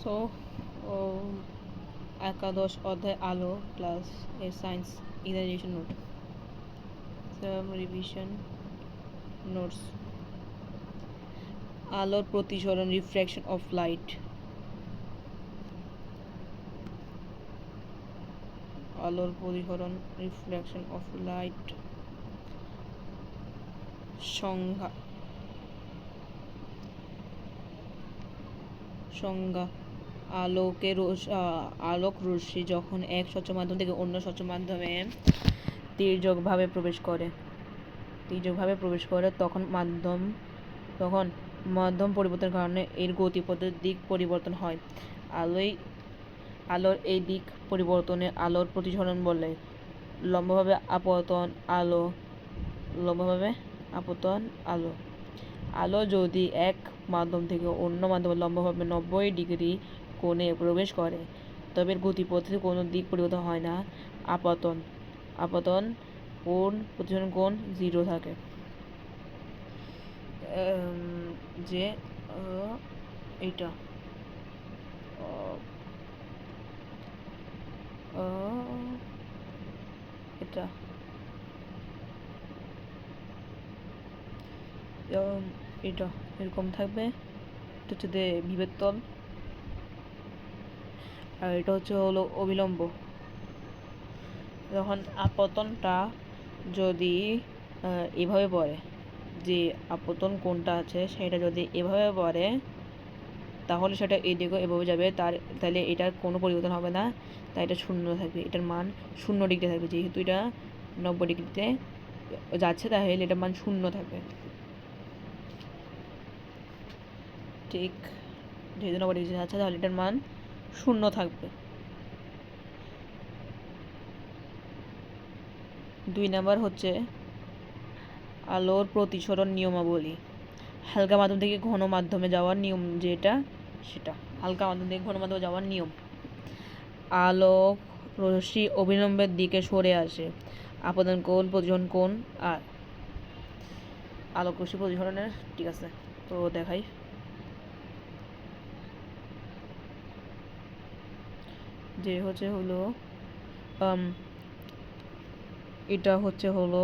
So একাদশ অধ্যায় আলো ক্লাস এর সায়েন্স ইনাইজেশন নোট সাম রিভিশন নোটস। আলোর প্রতিসরণ রিফ্র্যাকশন অফ লাইট। আলোর প্রতিসরণ রিফ্লেকশন অফ লাইট সংজ্ঞা আলোক রশ্মি যখন এক স্বচ্ছ মাধ্যম থেকে অন্য স্বচ্ছ মাধ্যমে তির্যকভাবে প্রবেশ করে তখন মাধ্যম পরিবর্তনের কারণে এর গতিপথের দিক পরিবর্তন হয়। আলোর এই দিক পরিবর্তনে আলোর প্রতিসরণ বলে। লম্বভাবে আপতন আলো। আলো যদি এক মাধ্যম থেকে অন্য মাধ্যমে লম্বভাবে 90 ডিগ্রি কোণে প্রবেশ করে তবে এর গতিপথে কোনো দিক পরিবর্তন হয় না। আপতন কোণ প্রতিসরণ কোণ 0 থাকে। যে এইটা এটা এটা এরকম থাকবে। এটা হচ্ছে বিভেদ তল, আর এটা হলো অবিলম্ব। যখন আপতনটা যদি এভাবে পড়ে, যে আপতন কোনটা আছে সেটা যদি এভাবে পড়ে তাহলে সেটা এদিকে এভাবে যাবে, তাহলে এটার কোনো পরিবর্তন হবে না, তাই এটা 0 থাকবে। এটার মান 0 ডিগ্রি থাকবে। যেহেতু এটা 90 ডিগ্রিতে যাচ্ছে তাহলে এটার মান 0 থাকবে। ঠিক, যেহেতু 90 ডিগ্রি যাচ্ছে তাহলে এটার মান 0 থাকবে। 2 নাম্বার হচ্ছে আলোর প্রতিসরণ নিয়মাবলী। হালকা মাধ্যম থেকে ঘন মাধ্যমে যাওয়ার নিয়ম, যেটা সেটা হালকা মাধ্যম থেকে ঘন মাধ্যমে যাওয়ার নিয়ম। আলোক রশ্মি অবিলম্বের দিকে সরে আসে। আপতন কোণ প্রতিসরণ কোণ আর আলোক রশ্মি প্রতিসরণের, ঠিক আছে, তো দেখাই। যে হলো এটা হলো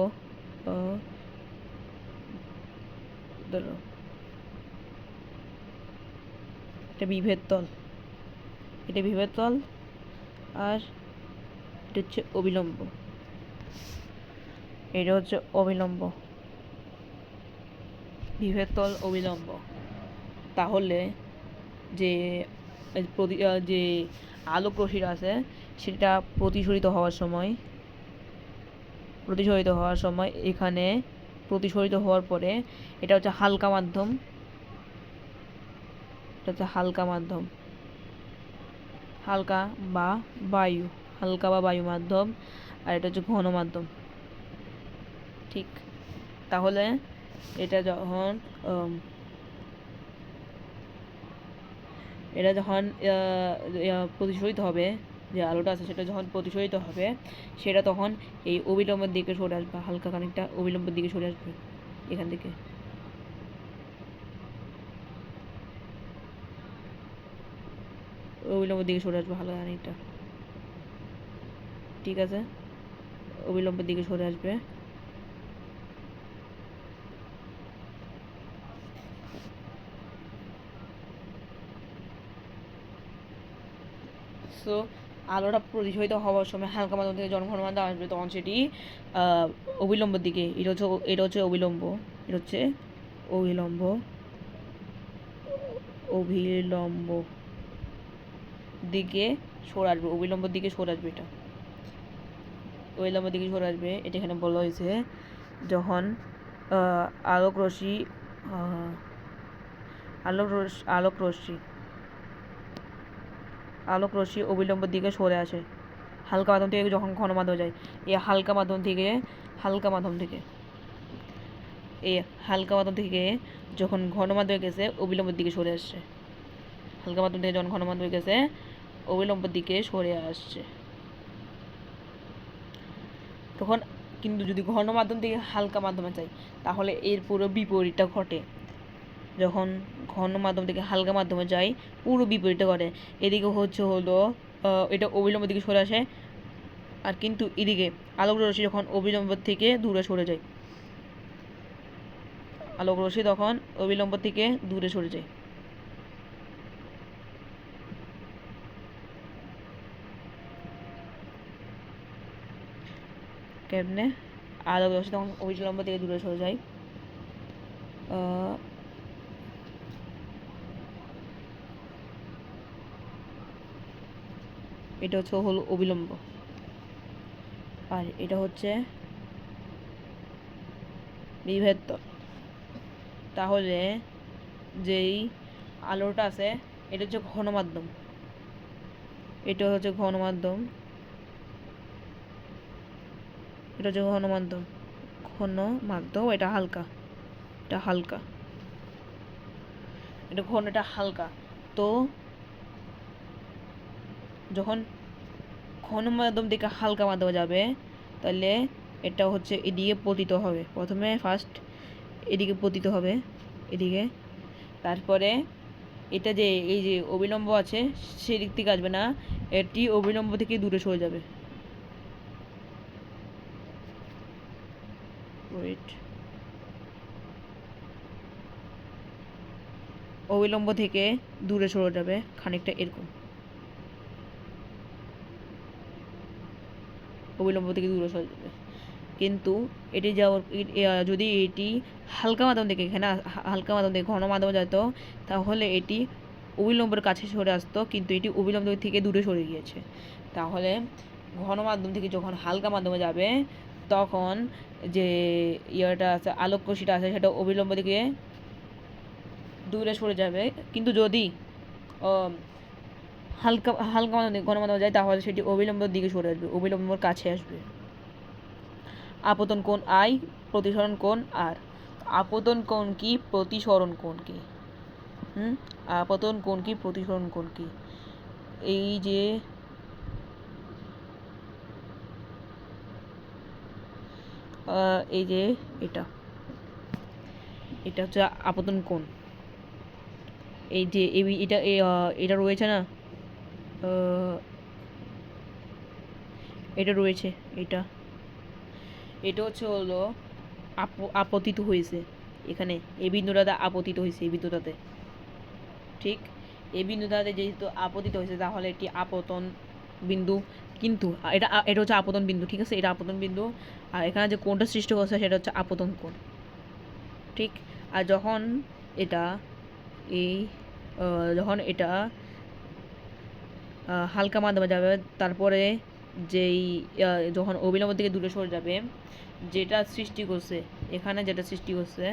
এটা বিভেদ তল, আর এটা হচ্ছে অবিলম্ব। এটা হচ্ছে অবিলম্ব, বিভেদ তল অবিলম্ব। তাহলে যে আলোক রশ্মি আছে সেটা প্রতিসরিত হওয়ার সময় এখানে প্রতিসরিত হওয়ার পরে এটা হচ্ছে হালকা মাধ্যম, হালকা বা বায়ু মাধ্যম, আর এটা হচ্ছে ঘন মাধ্যম। ঠিক, তাহলে এটা যখন প্রতিসরিত হবে, যে আলোটা আছে সেটা যখন প্রতিসরিত হবে সেটা তখন এই অবিলম্বের দিকে সরে আসবে, হালকা খানিকটা অবিলম্বের দিকে সরে আসবে এখান থেকে। অবিলম্বের দিকে সরে আসবে হালকা খানিকটা, ঠিক আছে, অবিলম্বের দিকে সরে আসবে। সো আলোটা প্রতিসরিত হওয়ার সময় হালকা মাধ্যম থেকে যখন ঘন মাধ্যম আসবে তখন সেটি অবিলম্বের দিকে, এটা হচ্ছে অবিলম্ব দিকে সরে আসবে, অবিলম্বের দিকে সরে আসবে। এটা অবিলম্বের দিকে সরে আসবে। এটা এখানে বলা হয়েছে যখন আলোক রশ্মি অবিলম্বের দিকে সরে আসে হালকা মাধ্যম থেকে যখন ঘন মাধ্যমে যায়। এই হালকা মাধ্যম থেকে যখন ঘন মাধ্যমে গেছে অবিলম্বের দিকে সরে আসছে, হালকা মাধ্যম থেকে যখন ঘন মাধ্যমে গেছে অবিলম্বের দিকে সরে আসছে। তখন কিন্তু যদি ঘন মাধ্যম থেকে হালকা মাধ্যমে যায় তাহলে এর পুরো বিপরীতটা ঘটে। যখন ঘন মাধ্যম থেকে হালকা মাধ্যমে যায় পুরো বিপরীত করে। এদিকে হলো এটা অবিলম্ব দিকে সরে আসে, আর কিন্তু এদিকে আলোক রশ্মি যখন অবিলম্ব থেকে দূরে সরে যায়, আলোক রশ্মি তখন অবিলম্ব থেকে দূরে সরে যায়। কেমনে? আলোক রশ্মি তখন অবিলম্ব থেকে দূরে সরে যায়। এটা হলো অবিলম্ব, আর এটা হচ্ছে বিভেদ তল। তাহলে যেই আলোটা আছে এটা হচ্ছে ঘন মাধ্যম, এটা হচ্ছে ঘন মাধ্যম, এটা হচ্ছে ঘন মাধ্যম, ঘন মাধ্যম, এটা হালকা, এটা হালকা, এটা ঘন, এটা হালকা। তো যখন ঘন মাধ্যম থেকে হালকা মাধ্যমে যাবে তাহলে এটা হচ্ছে এদিকে পতিত হবে, প্রথমে ফার্স্ট এদিকে পতিত হবে, এদিকে, তারপরে এটা যে এই যে অবিলম্ব আছে সেদিক থেকে আসবে না, এটি অবিলম্ব থেকে দূরে সরে যাবে। ওয়েট, অবিলম্ব থেকে দূরে সরে যাবে খানিকটা এরকম, অবিলম্ব থেকে দূরে সরে যাবে। কিন্তু এটি যাওয়ার যদি এটি হালকা মাধ্যম থেকে এখানে হালকা মাধ্যম থেকে ঘন মাধ্যমে যেত তাহলে এটি অবিলম্বের কাছে সরে আসতো, কিন্তু এটি অবিলম্ব থেকে দূরে সরে গিয়েছে। তাহলে ঘন মাধ্যম থেকে যখন হালকা মাধ্যমে যাবে তখন যে ইয়েটা আছে আলোক রশ্মিটা আছে সেটা অবিলম্ব থেকে দূরে সরে যাবে। কিন্তু যদি হালকা হালকা মাধ্যমে ঘন মাধ্যমে যায় তাহলে সেটি অবিলম্বের দিকে সরে আসবে, অবিলম্বর কাছে আসবে। আপতন কোণ আই, প্রতিসরণ কোণ আর। আপতন কোণ কি, প্রতিসরণ কোণ কি? আপতন কোণ কি, প্রতিসরণ কোণ কি? এই যে এটা এটা হচ্ছে আপতন কোণ। এই যে এটা এটা রয়েছে না, এটা রয়েছে, এটা হলো আপতিত হয়েছে এখানে, এই বিন্দুটাতে আপতিত হয়েছে, এই বিন্দুটাতে, ঠিক এই বিন্দুটাতে যেহেতু আপতিত হয়েছে তাহলে এটি আপতন বিন্দু। কিন্তু এটা হচ্ছে আপতন বিন্দু, ঠিক আছে, এটা আপতন বিন্দু। আর এখানে যে কোণটা সৃষ্টি করছে সেটা হচ্ছে আপতন কোণ, ঠিক। আর যখন এটা যখন এটা হালকা মাধ্যমে যাবে তারপরে যেই যখন অবিলম্ব থেকে দূরে সরে যাবে যেটা সৃষ্টি করছে এখানে, যেটা সৃষ্টি করছে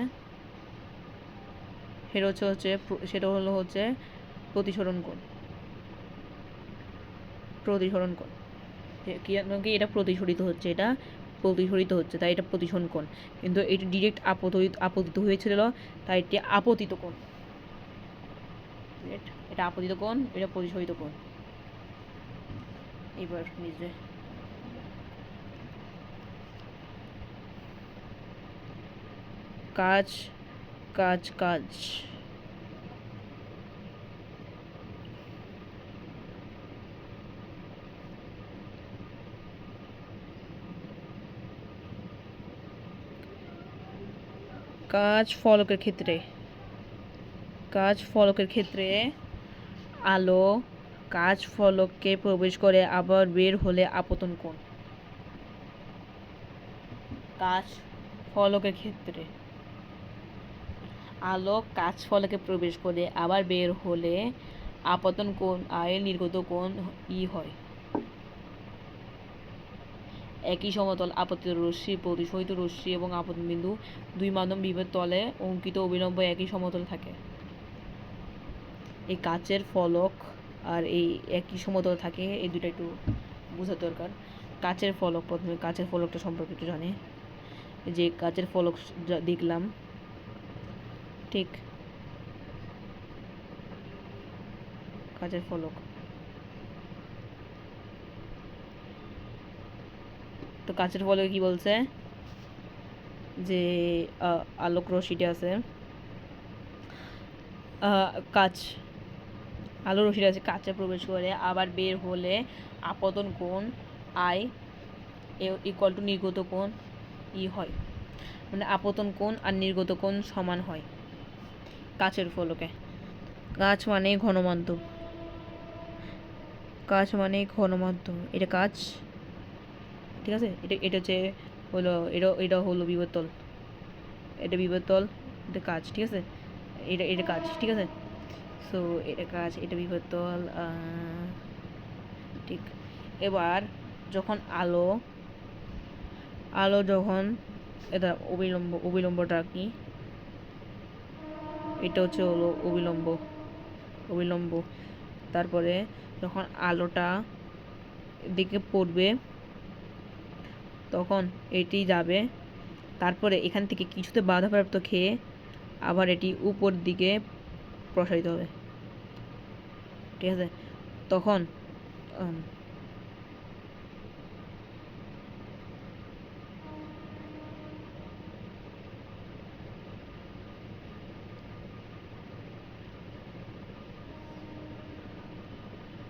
সেটা হচ্ছে প্রতিসরণ কোণ, প্রতিসরণ কোণ। কি এটা প্রতিসরিত হচ্ছে, এটা প্রতিসরিত হচ্ছে তাই এটা প্রতিসরণ কোণ। কিন্তু এটা ডিরেক্ট আপতিত হয়েছিল তাই এটি আপতিত কোণ। এটা আপতিত কোণ, এটা প্রতিসরিত কোণ। এবার নিজে কাজ কাজ কাজ কাজ ফলকের ক্ষেত্রে আলো কাজ ফলককে প্রবেশ করে আবার বের হলে আপতন কোণ। কাজ ফলকের ক্ষেত্রে আলো কাজ ফলকে প্রবেশ করে আবার বের হলে আপতন কোণ আয়ের নির্গত কোণ হয়। একই সমতল আপতিত রশ্মি, প্রতিসরিত রশ্মি এবং আপতন বিন্দু দুই মাধ্যম বিভেদ তলে অঙ্কিত অবিলম্ব একই সমতলে থাকে। এই কাচের ফলক আর এই একই সমতলে থাকে, এই দুটো একটু বোঝা দরকার। কাচের ফলক, প্রথমে কাচের ফলকটা সম্পর্কে একটু জানি। যে কাচের ফলক দেখলাম, ঠিক, কাচের ফলক। তো কাচের ফলকে কি বলছে যে আলোক রশ্মিটা আছে কাচ, আলোর রশ্মিটা আছে কাচে প্রবেশ করে আবার বের হলে আপতন কোণ আই ইকুয়াল টু নির্গত কোণ ই হয়, মানে আপতন কোণ আর নির্গত কোণ সমান হয় কাচের ফলকে। কাচ মানে ঘনমাধ্যম, কাচ মানে ঘনমাধ্যম, এটা কাচ, ঠিক আছে। এটা হচ্ছে হলো এটা হলো বিবর্তল, এটা বিবর্তল, এটা কাচ, ঠিক আছে। এটা কাচ, ঠিক আছে। সো এটা কাচ, এটা বিবর্তল, ঠিক। এবার যখন আলো যখন এটা অবিলম্বটা কি, এটা হচ্ছে হলো অবিলম্ব। তারপরে যখন আলোটা দিকে পড়বে তখন এটি যাবে, তারপরে এখান থেকে কিছুতে বাধাপ্রাপ্ত খেয়ে আবার এটি উপর দিকে প্রসারিত হবে, ঠিক আছে। তখন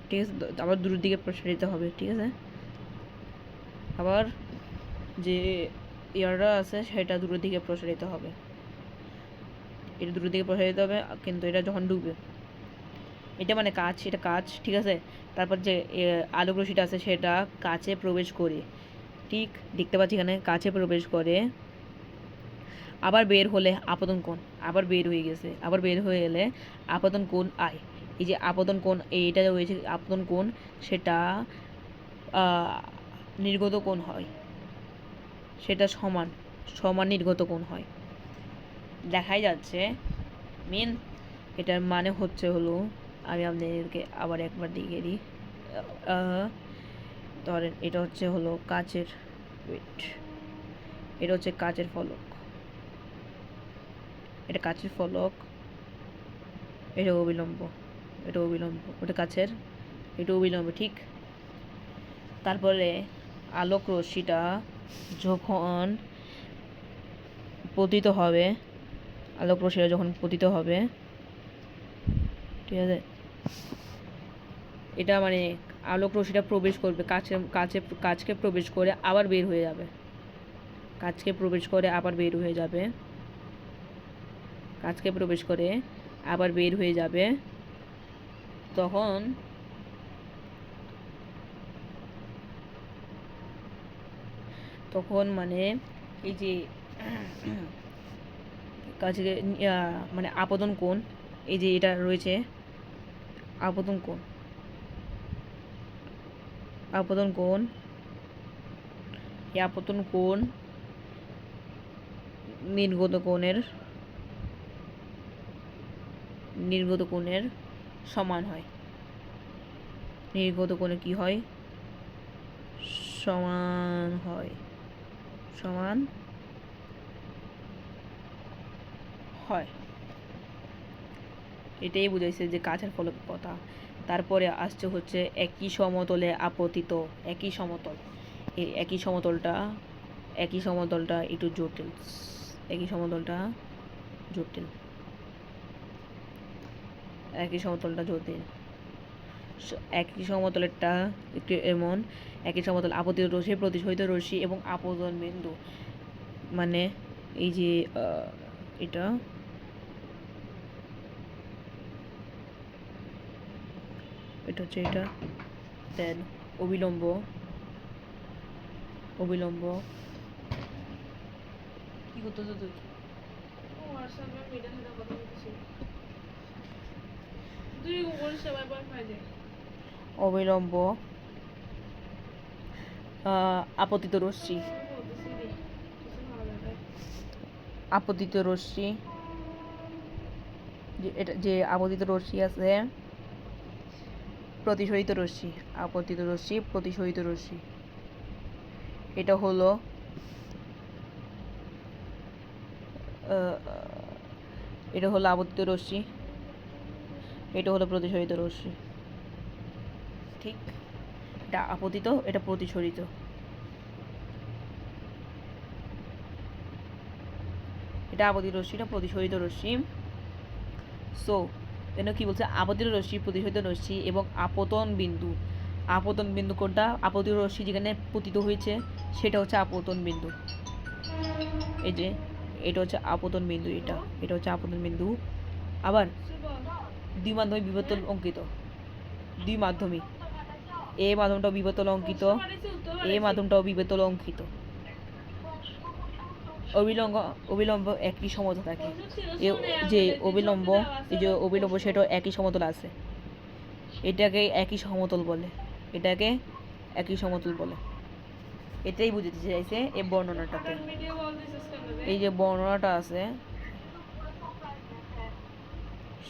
ঠিক আছে, আবার দূরের দিকে প্রসারিত হবে, ঠিক আছে। আবার যে ইয়ারটা আছে সেটা দূরের দিকে প্রসারিত হবে, এটা দূরের দিকে প্রসারিত হবে, কিন্তু এটা যখন ডুববে, এটা মানে কাচ, এটা কাচ, ঠিক আছে। তারপর যে আলোক রশ্মিটা আছে সেটা কাচে প্রবেশ করে, ঠিক দেখতে পাচ্ছি এখানে কাচে প্রবেশ করে আবার বের হলে আপতন কোণ, আবার বের হয়ে গেছে, আবার বের হয়ে এলে আপতন কোণ আই, এই যে আপতন কোণ এইটা রয়েছে আপতন কোণ, সেটা নির্গত কোণ হয়, সেটা সমান নির্গত কোণ হয়, দেখাই যাচ্ছে। মেন এটার মানে হচ্ছে হলো, আমি আপনাদেরকে আবার একবার দেখিয়ে দিই। ধরেন এটা হচ্ছে হলো কাচের ওয়েট, এটা হচ্ছে কাচের ফলক, এটা কাচের ফলক, এটা অবিলম্ব, ওটা কাচের, এটা অবিলম্ব, ঠিক। তারপরে আলোক রশ্মিটা যখন পতিত হবে, ঠিক আছে, এটা মানে আলোক রশ্মিটা প্রবেশ করবে কাচকে প্রবেশ করে আবার বের হয়ে যাবে, কাচকে প্রবেশ করে আবার বের হয়ে যাবে, তখন মানে এই যে কাছে মানে আপতন কোণ, এই যে এটা রয়েছে আপতন কোণ, এই আপতন কোণ নির্গত কোণের সমান হয়, নির্গত কোণে কি হয়, সমান হয়, এটাই বুঝাইছে যে কাচের ফলকের কথা। তারপরে আসছে হচ্ছে একই সমতলে আপতিত, একই সমতলটা একটু জটিল, একই সমতলটা জটিল, একই সমতলেরটা একটু এমন, একই সমতল আপতিত রশ্মি, প্রতিসরিত রশ্মি এবং আপতন বিন্দু, মানে এই যে এটা হচ্ছে এটা, দেন অবিলম্ব কি করতেছো তুই? অবিলম্ব আপতিত রশ্মি, যে আপতিত রশ্মি আছে, প্রতিসরিত রশ্মি, এটা হলো আপতিত রশ্মি, এটা হলো প্রতিসরিত রশ্মি, ঠিক। এটা আপতিত, এটা প্রতিসরিত, এটা আপতিত রশ্মি, এটা প্রতিসরিত রশ্মি। সো এখানে কি বলছে, আপতিত রশ্মি, প্রতিসরিত রশ্মি এবং আপতন বিন্দু। আপতন বিন্দু কোনটা? আপতিত রশ্মি যেখানে পতিত হয়েছে সেটা হচ্ছে আপতন বিন্দু। এই যে এটা হচ্ছে আপতন বিন্দু, এটা হচ্ছে আপতন বিন্দু। আবার দ্বিমাধ্যমিক বিবর্তন অঙ্কিত, দ্বিমাধ্যমিক, এ মাধ্যমটাও বিবর্তন অঙ্কিত, এ মাধ্যমটাও বিবর্তন অঙ্কিত। অবিলম্ব অবিলম্ব একই সমতল থাকে, যে অবিলম্ব, এই যে অবিলম্ব সেটাও একই সমতল আছে। এটাকে একই সমতল বলে, এটাকে একই সমতল বলে। এটাই বুঝতে চাইছে এই বর্ণনাটাতে। এই যে বর্ণনাটা আছে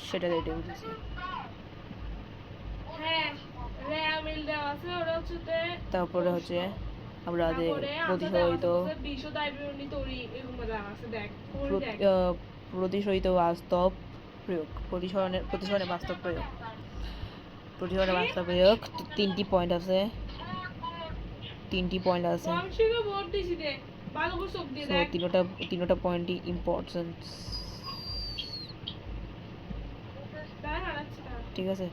সেটা এটাই বুঝেছে। তারপরে হচ্ছে আমরা যে প্রতিসরিত প্রতিসরিত বাস্তব প্রয়োগ, প্রতিসরণের বাস্তব প্রয়োগ, প্রতিসরণের বাস্তব প্রয়োগ। তিনটি পয়েন্ট আছে, তিনটা পয়েন্টই ইম্পর্টেন্ট, ঠিক আছে।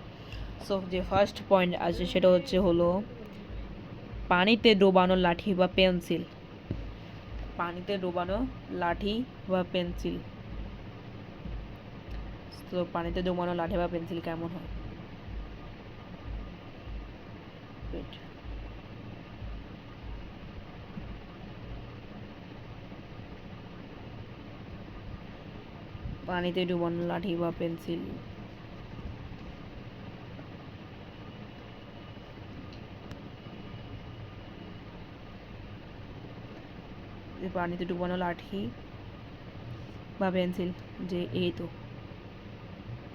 সো যে ফার্স্ট পয়েন্ট আছে সেটা হলো পানিতে ডোবানো লাঠি বা পেন্সিল। পানিতে ডোবানো লাঠি বা পেন্সিল। তো পানিতে ডোবানো লাঠি বা পেন্সিল কেমন হয়? পানিতে ডুবানো লাঠি বা পেন্সিল। পানিতে ডুবানো লাঠি বা পেন্সিল, যে এই তো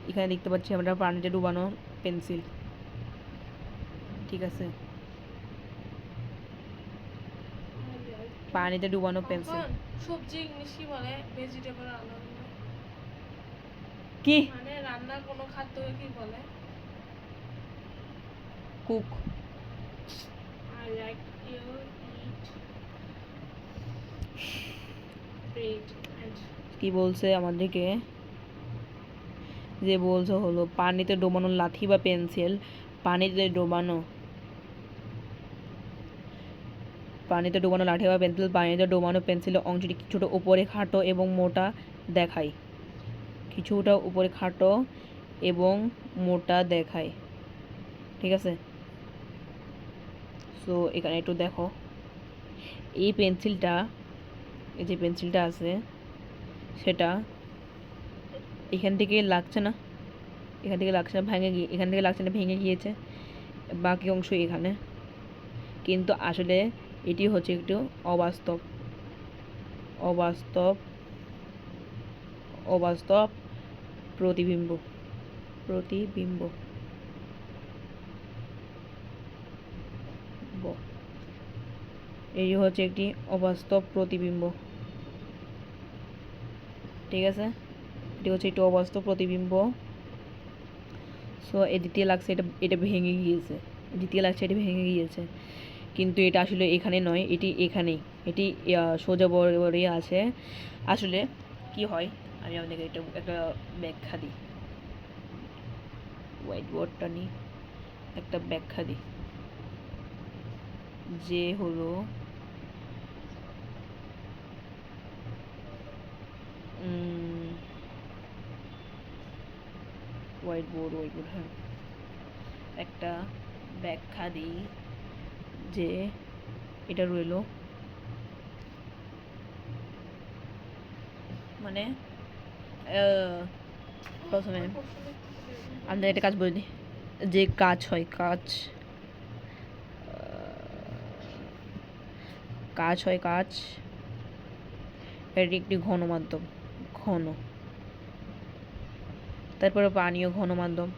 এখানে দেখতে পাচ্ছি আমরা পানিতে ডুবানো পেন্সিল, ঠিক আছে। পানিতে ডুবানো পেন্সিল। সবজি ইংলিশ কি বলে? ভেজিটেবল রান্না কি মানে রান্না কোনো খাদ্য কি বলে? Cook. I like you eat bread and কি বলছে আমাদেরকে, যে বলছে হলো পানিতে ডোবানো লাঠি বা পেন্সিল, পানিতে ডোবানো লাঠি বা পেন্সিল, পানিতে ডোবানো পেন্সিলের অংশটি কিছুটা উপরে খাটো এবং মোটা দেখায়, কিছুটা উপরে খাটো এবং মোটা দেখায়, ঠিক আছে। সো এখানে একটু দেখো, এই পেন্সিলটা, এই যে পেন্সিলটা আছে সেটা এখান থেকে লাগছে না, এখান থেকে লাগছে না, এখান থেকে লাগছে না, ভেঙে গিয়েছে, বাকি অংশ এখানে। কিন্তু আসলে এটি হচ্ছে একটু অবাস্তব, অবাস্তব, অবাস্তব প্রতিবিম্ব, প্রতিবিম্ব। এই হচ্ছে একটি অবাস্তব প্রতিবিম্ব, ঠিক আছে। এটি হচ্ছে একটি অবাস্তব প্রতিবিম্ব। সো এ দ্বিতীয় লাগছে, এটা ভেঙে গিয়েছে, দ্বিতীয় লাগছে এটি ভেঙে গিয়েছে, কিন্তু এটা আসলে এখানে নয়, এটি এখানেই, এটি সোজা বরাবরই আছে। আসলে কি হয়, আমি আপনাকে এটা একটা ব্যাখ্যা দিই, হোয়াইট বোর্ডটা নিই, একটা ব্যাখ্যা দিই, যে হলো হোয়াইট বোর্ড, হ্যাঁ, একটা ব্যাখ্যা দিই, যে এটা রইলো মানে প্রথমে আমরা একটা কাজ বলে দিই, যে কাজ হয়, কাজ এটি একটি ঘন মাধ্যম, ঘন। তারপরে পানীয় ঘন মাধ্যম,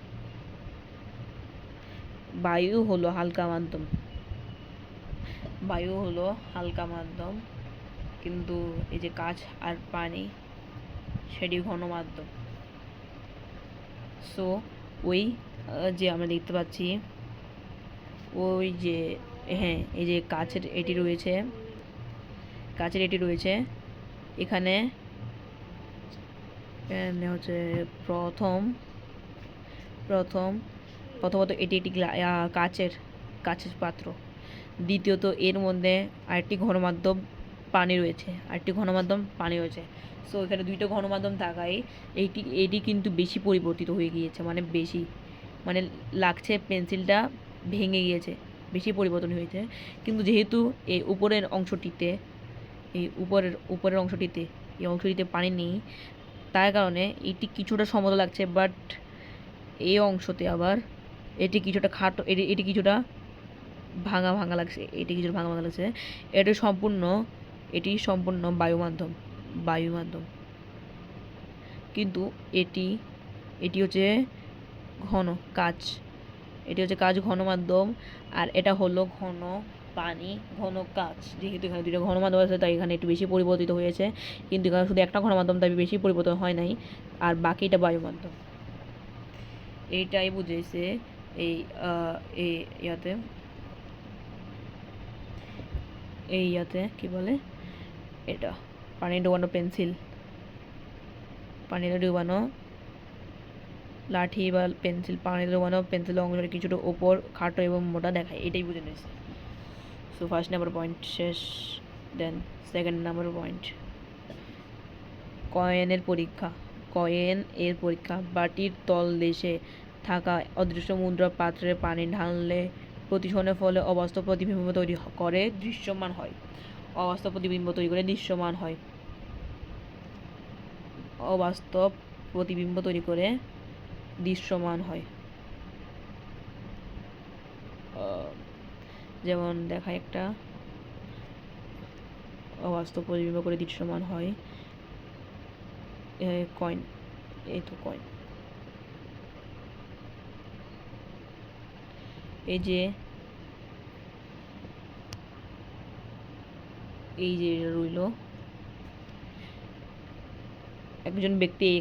বায়ু হলো হালকা মাধ্যম, বায়ু হলো হালকা মাধ্যম, কিন্তু এই যে কাঁচ আর পানি সেটি ঘন মাধ্যম। সো ওই যে আমরা দেখতে পাচ্ছি, ওই যে হ্যাঁ, এই যে কাঁচের এটি রয়েছে, এখানে হচ্ছে প্রথম প্রথমত এটি একটি কাচের কাচের পাত্র। দ্বিতীয়ত এর মধ্যে আরেকটি ঘনমাধ্যম পানি রয়েছে। সো এখানে দুইটা ঘনমাধ্যম থাকায় এটি কিন্তু বেশি পরিবর্তিত হয়ে গিয়েছে, মানে বেশি, মানে লাগছে পেন্সিলটা ভেঙে গিয়েছে, বেশি পরিবর্তন হয়েছে। কিন্তু যেহেতু এই উপরের অংশটিতে এই অংশটিতে পানি নেই, তার কারণে এটি কিছুটা সমতল লাগছে, বাট এই অংশতে আবার এটি কিছুটা খাটো, এটি কিছুটা ভাঙা ভাঙা লাগছে। এটি সম্পূর্ণ বায়ুমাধ্যম। কিন্তু এটি হচ্ছে কাচ ঘনমাধ্যম, আর এটা হলো ঘন পানি, ঘন কাচ। যেহেতু এখানে দুটো ঘনমাধ্যম আছে, তাই এখানে একটু বেশি পরিবর্তিত হয়েছে, কিন্তু এখানে শুধু একটা ঘনমাধ্যম, তাই বেশি পরিবর্তন হয় নাই, আর বাকিটা বায়ুমাধ্যম। এইটাই বুঝেছে এই ইয়াতে কি বলে, এটা পানি ডুবানো লাঠি বা পেন্সিল, পানিতে ডুবানো পেন্সিলের অংশটা কিছুটা উপর খাটো এবং মোটা দেখায়, এটাই বুঝে নিয়েছে। সো ফার্স্ট নাম্বার পয়েন্ট শেষ। Then second number point, coin এর পরীক্ষা। বাটির তলদেশে থাকা অদৃশ্য মুদ্রা পাত্রে পানি ঢাললে প্রতিসরণের ফলে অবাস্তব প্রতিবিম্ব তৈরি করে দৃশ্যমান হয়। অবাস্তব প্রতিবিম্ব তৈরি করে দৃশ্যমান হয়। যেমন দেখায় একটা অবাস্তব প্রতিবিম্ব করে দৃশ্যমান হয় কয়েন। এই তো কয়েন, এই যে রইল একজন ব্যক্তির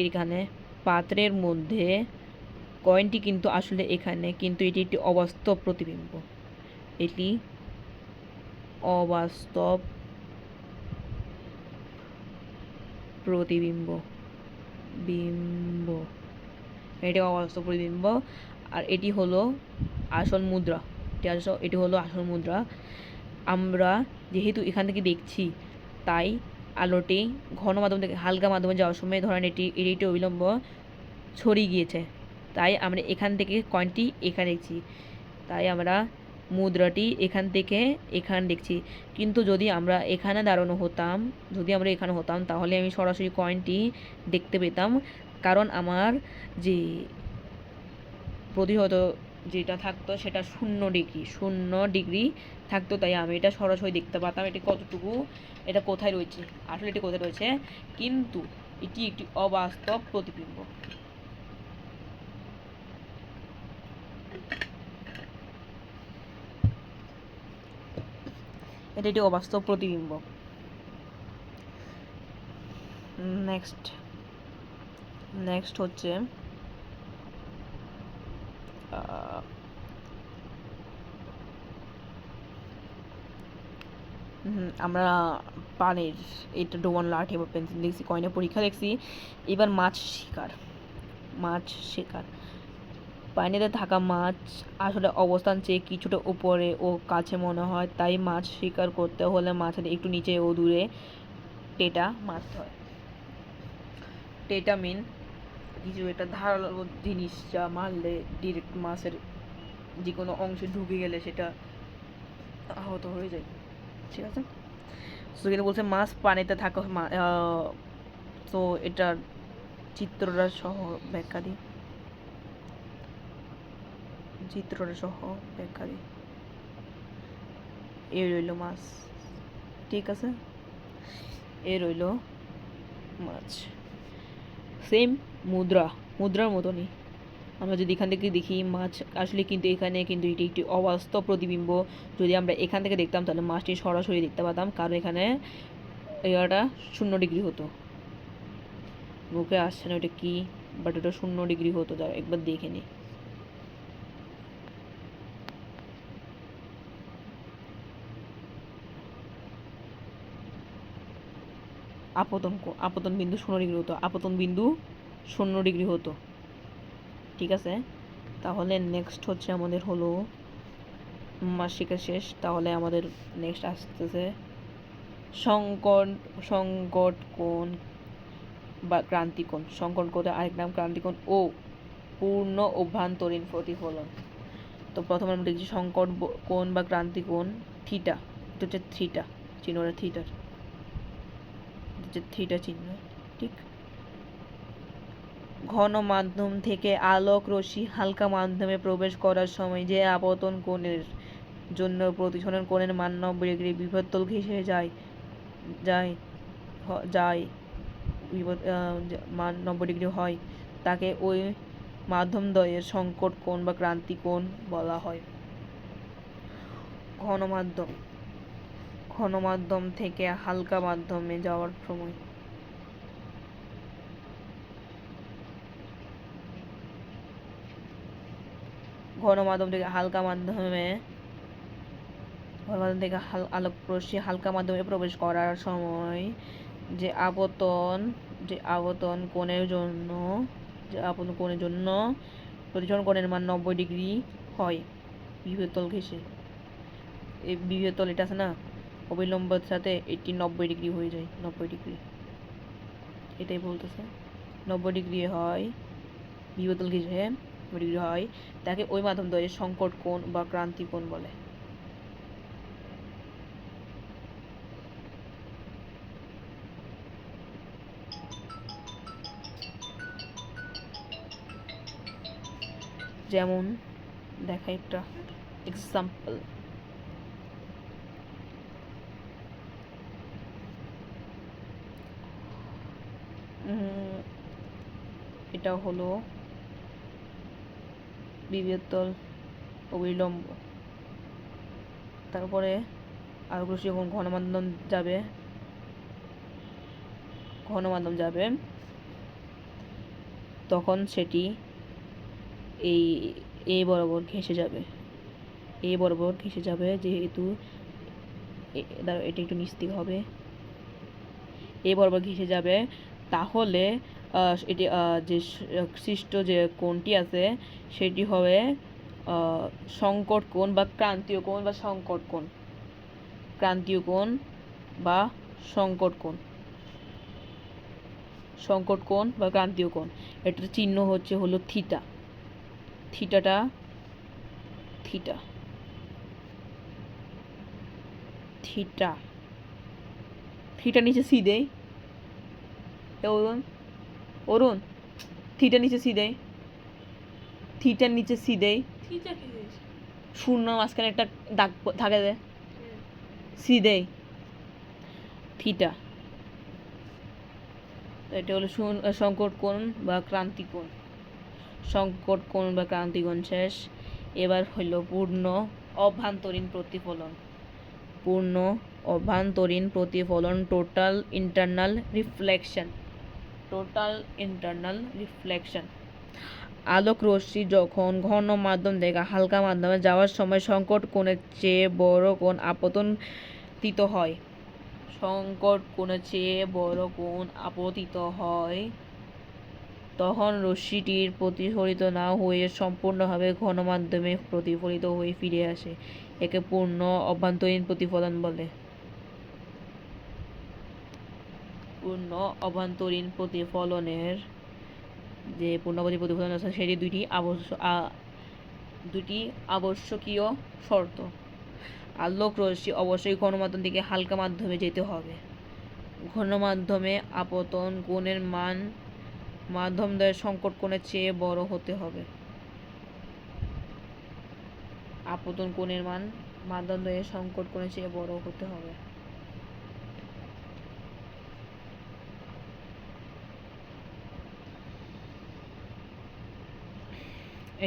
এখানে পাত্রের মধ্যে কয়েনটি কিন্তু আসলে এখানে, কিন্তু এটি একটি অবাস্তব প্রতিবিম্ব। এটি অবাস্তব প্রতিবিম্ব আর এটি হলো আসল মুদ্রা। আমরা যেহেতু এখান থেকে দেখছি, তাই আলোটি ঘন মাধ্যম থেকে হালকা মাধ্যমে যাওয়ার সময় ধরেন এটি অবিলম্ব ছড়িয়ে গিয়েছে, তাই আমরা এখান থেকে কয়েনটি এখানে দেখছি, তাই আমরা মুদ্রাটি এখান থেকে এখানে দেখছি। কিন্তু যদি আমরা এখানে হতাম, তাহলে আমি সরাসরি কয়েনটি দেখতে পেতাম, কারণ আমার যে প্রতিহত যেটা থাকতো সেটা 0 ডিগ্রি থাকতো, তাই আমি এটা সরাসরি দেখতে পাতাম এটা কোথায় রয়েছে, কিন্তু এটি একটি অবাস্তব প্রতিবিম্ব। নেক্সট হচ্ছে আমরা পানির এটা ডোবানো লাঠি বা পেন্সিল দেখছি, কয়েনের পরীক্ষা দেখছি। এবার মাছ শিকার। পানিতে থাকা মাছ আসলে অবস্থান চেয়ে কিছুটা উপরে ও কাছে মনে হয়, তাই মাছ শিকার করতে হলে মাছের একটু নিচে ও দূরে টেটা মারতে হয়। টেটা মিন কিছু একটা ধারালো জিনিস যা মারলে ডিরেক্ট মাছের যে কোনো অংশে ঢুকে গেলে সেটা আহত হয়ে যায়। ঠিক আছে, তো এখানে বলছে মাছ পানিতে থাকা, তো এটার চিত্রটা সহ ব্যাখ্যা দিই। এই রইল মাছ, ঠিক আছে, এই রইল মাছ। সেম মুদ্রার মতনই আমরা যদি এখান থেকে দেখি মাছ আসলে কিন্তু এখানে কিন্তু এটি একটি অবাস্তব প্রতিবিম্ব। যদি আমরা এখান থেকে দেখতাম তাহলে মাছটি সরাসরি দেখতে পেতাম, কারণ এখানে এটা 0 ডিগ্রি হতো। মুখে আসছে না ওটা কি, বাট ওটা 0 ডিগ্রি হতো। যা একবার দেখে নি। আপতন বিন্দু 0 ডিগ্রি হতো। ঠিক আছে, তাহলে নেক্সট হচ্ছে আমাদের হলো মাসিকা শেষ। তাহলে আমাদের নেক্সট আসতেছে সংকট সংকট কোণ বা ক্রান্তিকোণ। সংকট কোণের আরেক নাম ক্রান্তিকোণ ও পূর্ণ অভ্যন্তরীণ প্রতিফলন। তো প্রথমে আমরা দেখছি সংকট কোণ বা ক্রান্তিকোণ থিটা। এটা হচ্ছে থিটা, চিহ্নটা থিটার, হচ্ছে থিটা চিহ্ন। ঠিক, ঘন মাধ্যম থেকে আলোক রশ্মি হালকা মাধ্যমে প্রবেশ করার সময় যে আপতন কোণের জন্য প্রতিসরণ কোণের মান 90 ডিগ্রি বিবর্তন ঘেঁষে যায় যায় যায় মান 90 ডিগ্রি হয়, তাকে ওই মাধ্যমদ্বয়ের সংকট কোণ বা ক্রান্তিকোণ বলা হয়। ঘন মাধ্যম, ঘন মাধ্যম থেকে হালকা মাধ্যমে যাওয়ার সময় ঘন মাধ্যম থেকে হালকা মাধ্যমে আলোক রশ্মি হালকা মাধ্যমে প্রবেশ করার সময় যে আপতন কোণের জন্য প্রতিসরণ কোণের মান 90 ডিগ্রি হয় বিভব ঘেঁষে। এই বিভব এটা আছে না, অবিলম্বের সাথে এটি 90 ডিগ্রি হয়ে যায়, 90 ডিগ্রি, এটাই বলতেছে 90 ডিগ্রি হয় বিভব ঘেঁষে 90 ডিগ্রি হয়, তাকে ওই মাধ্যমদ্বয়ের সংকট কোণ বা ক্রান্তিকোণ বলে। যেমন দেখা একটা এক্সাম্পল, এটা হলো বিভব অবিলম্ব। তারপরে আলোক রশ্মি যখন ঘন মাধ্যম যাবে তখন সেটি এই বরাবর ঘেঁষে যাবে, যেহেতু এটা একটু নিচ দিকে হবে, এই বরাবর ঘেঁষে যাবে। তাহলে এটি যে সৃষ্ট যে কোণটি আছে সেটি হবে সংকট কোণ বা ক্রান্তীয় কোণ বা সংকট কোণ, ক্রান্তীয় কোণ বা সংকট কোণ, সংকট কোণ বা ক্রান্তীয় কোণ। এটার চিহ্ন হলো থিটা, থিটা থিটা থিটা নিচে সি দেই, অরুণ থিটার নিচে সি দেই, থিটার নিচে সি দেই, থিটা কি জিনিস? শূন্য মাঝখানে একটা দাগ থাকে যে সি দেই, থিটা। এটা হলো সংকট কোণ বা ক্রান্তিকোণ। সংকট কোণ বা ক্রান্তিকোণ শেষ। এবার হলো পূর্ণ অভ্যন্তরীণ প্রতিফলন। পূর্ণ অভ্যন্তরীণ প্রতিফলন, টোটাল ইন্টারনাল রিফ্লেকশন। আলোক রশ্মি যখন ঘন মাধ্যম থেকে হালকা মাধ্যমে যাওয়ার সময় সংকট কোণের চেয়ে বড় কোণ আপতিত হয়, তখন রশ্মিটির প্রতিফলিত না হয়ে সম্পূর্ণভাবে ঘন মাধ্যমে প্রতিফলিত হয়ে ফিরে আসে। একে পূর্ণ অভ্যন্তরীণ প্রতিফলন বলে। পূর্ণ অভ্যন্তরীণ প্রতিফলনের যে প্রতিফলন আছে সেটি দুটি আবশ্যকীয় শর্ত। আলোক রশ্মি অবশ্যই ঘন মাধ্যম থেকে হালকা মাধ্যমে যেতে হবে। ঘন মাধ্যমে আপতন কোণের মান মাধ্যমদ্বয়ের সংকট কোণের চেয়ে বড় হতে হবে। আপতন কোণের মান মাধ্যমদ্বয়ের সংকট কোণের চেয়ে বড় হতে হবে।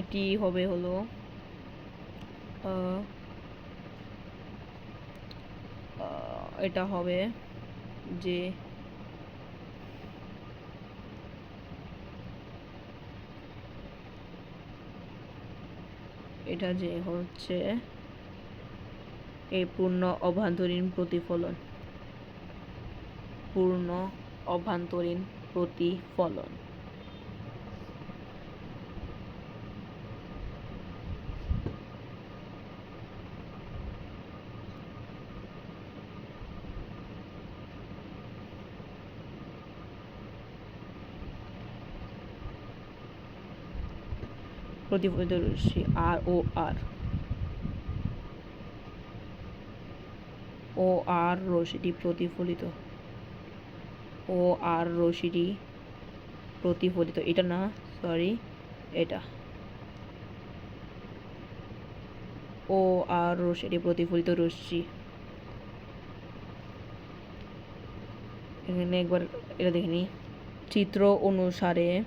এটি হবে হলো এটা হবে যে এটা যে হচ্ছে এই পূর্ণ অভ্যন্তরীণ প্রতিফলন, পূর্ণ অভ্যন্তরীণ প্রতিফলন। প্রতিফলিত রশ্মি আর ও আর ও আর রশ্মিটি প্রতিফলিত ও আর রশ্মিটি প্রতিফলিত এটা না সরি এটা ও আর রশ্মিটি প্রতিফলিত রশ্মি এখানে একবার এটা দেখে নিই চিত্র অনুসারে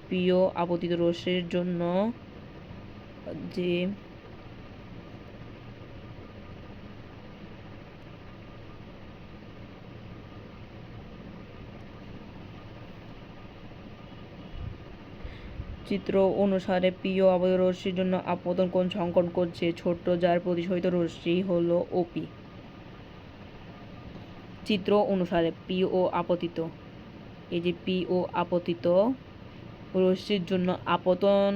প্রিয় আপতিত রশ্মির জন্য যে চিত্র অনুসারে প্রিয় আপতিত রশ্মির জন্য আপতন কোণ সংকট করছে ছোট যার প্রতিসরিত রশ্মি হলো ওপি। চিত্র অনুসারে পি ও আপতিত এই যে পি ও আপতিত রশ্মির জন্য আপতন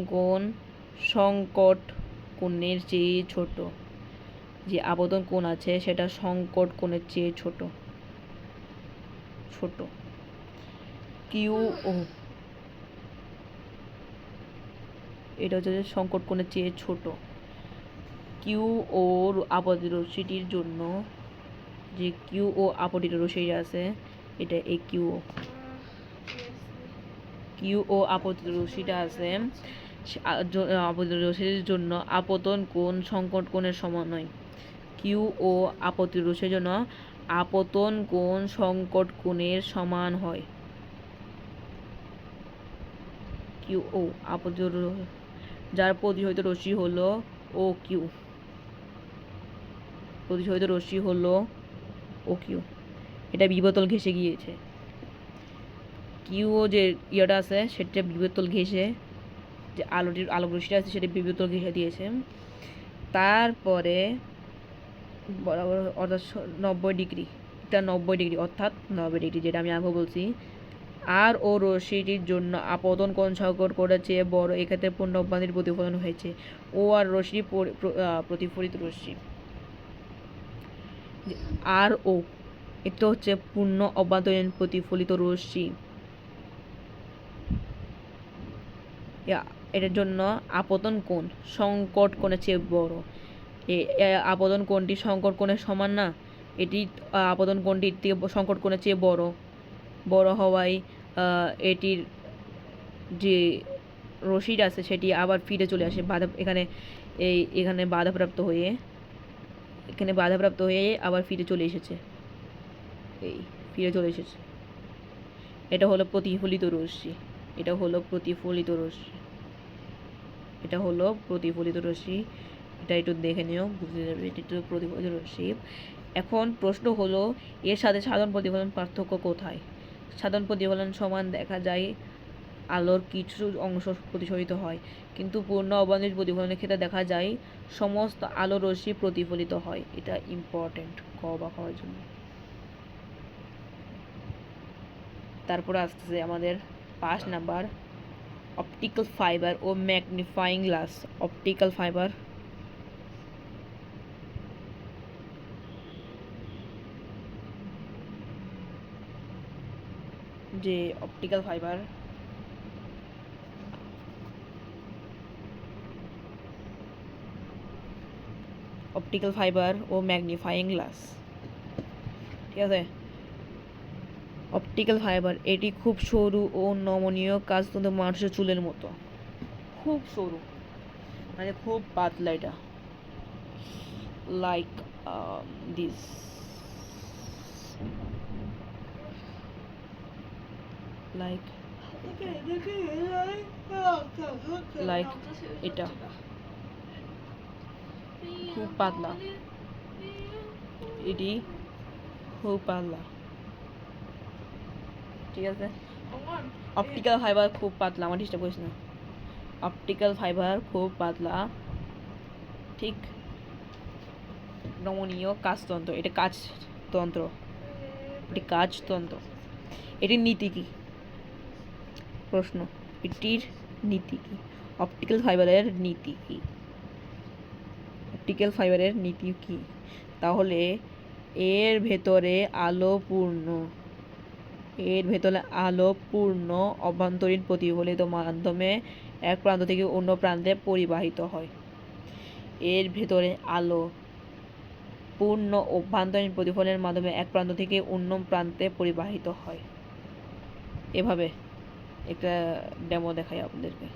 কোণ সংকট কোণের চেয়ে ছোট যে আপতন কোণ আছে সেটা সংকট কোণের চেয়ে ছোট কিউ ও এটা হচ্ছে সংকট কোণের চেয়ে ছোট কিউ ও আপতিত রশ্মিটির জন্য যে কিউ ও আপতিত রশ্মি আছে এটা এই কিউ ও আপতিত রশ্মিটা আছে আপতিত রশ্মির জন্য আপতন কোণ সংকট কোণের সমান নয় কিউ ও আপতিত রশ্মির জন্য আপতন কোণ সংকট কোণের সমান হয় কিউ ও আপতিত যার প্রতিসরিত রশ্মি হলো ও কিউ এটা বিবতল ঘেঁষে গিয়েছে কিউ ও যে ইয়েটা আছে সেটা বিবতল ঘেঁষে যে আলোক রশ্মিটা আছে সেটা বিবতল ঘেঁষে দিয়েছে তারপরে বরাবর অর্থাৎ 90 ডিগ্রি অর্থাৎ 90 ডিগ্রি যেটা আমি আগে বলছি আর ও রশ্মিটির জন্য আপতন কোণ সংকট কোণের চেয়ে বড় এক্ষেত্রে পূর্ণ অভ্যন্তরীণ প্রতিফলন হয়েছে ও আর রশ্মি প্রতিফলিত রশ্মি আর ও এটা হচ্ছে পূর্ণ অভ্যন্তরীণ প্রতিফলিত রশ্মি এটার জন্য আপতন কোণ সংকট কোণের চেয়ে বড় আপতন কোণটি সংকট কোণের সমান না এটি আপতন কোণটির থেকে সংকট কোণের চেয়ে বড় হওয়ায় এটির যে রশ্মিটা আছে সেটি আবার ফিরে চলে আসে এখানে বাধাপ্রাপ্ত হয়ে আবার ফিরে চলে এসেছে এটা হলো প্রতিফলিত রশ্মি এটা হলো প্রতিফলিত রশ্মি এটা একটু দেখে নিও বুঝতে যাবে এটা একটু প্রতিফলিত রশ্মি এখন প্রশ্ন হলো এর সাথে সাধারণ প্রতিফলন পার্থক্য কোথায় সাধারণ প্রতিফলন সমান দেখা যায় আলোর কিছু অংশ প্রতিফলিত হয় কিন্তু পূর্ণ অভ্যন্তরীণ প্রতিফলনের ক্ষেত্রে দেখা যায় সমস্ত আলো রশ্মি প্রতিফলিত হয় এটা ইম্পর্টেন্ট অবাক হওয়ার জন্য তারপরে আসছে আমাদের 5 নাম্বার অপটিক্যাল ফাইবার ও ম্যাগনিফাইং গ্লাস অপটিক্যাল ফাইবার যে অপটিক্যাল ফাইবার ও ম্যাগনিফাইং গ্লাস ঠিক আছে অপটিক্যাল ফাইবার এটি খুব সরু ও নমনীয় কাজতন্ত্র মানুষের চুলের মতো খুব সরু মানে খুব পাতলা এটা লাইক দিস লাইক এটা খুব পাতলা এটি খুব পাতলা ঠিক আছে অপটিক্যাল ফাইবার খুব পাতলা আমার ডিস্টার্ব করিস না অপটিক্যাল ফাইবার খুব পাতলা ঠিক নমনীয় কাজতন্ত্র এটা কাজতন্ত্র এটির নীতি কি প্রশ্ন এটির নীতি কি অপটিক্যাল ফাইবারের নীতি কি? অপটিক্যাল ফাইবারের নীতি কি? তাহলে এর ভেতরে আলোপূর্ণ অভ্যন্তরীণ প্রতিফলিত মাধ্যমে এক প্রান্ত থেকে অন্য প্রান্তে পরিবাহিত হয়। এর ভেতরে আলো পূর্ণ অভ্যন্তরীণ প্রতিফলনের মাধ্যমে এক প্রান্ত থেকে অন্য প্রান্তে পরিবাহিত হয়। এভাবে একটা ডেমো দেখাই আপনাদেরকে।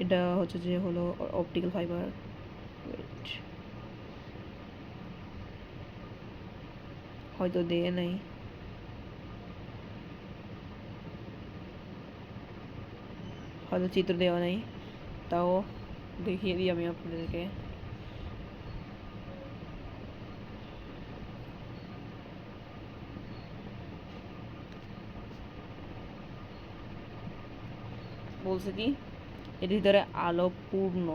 এটা হচ্ছে যে হলো অপটিক্যাল ফাইবার। হয়তো দিয়ে নাই, হয়তো চিত্র দেওয়া নাই, তাও দেখিয়ে দিই আমি আপনাদেরকে। বলছে কি এর ভিতরে আলোপূর্ণ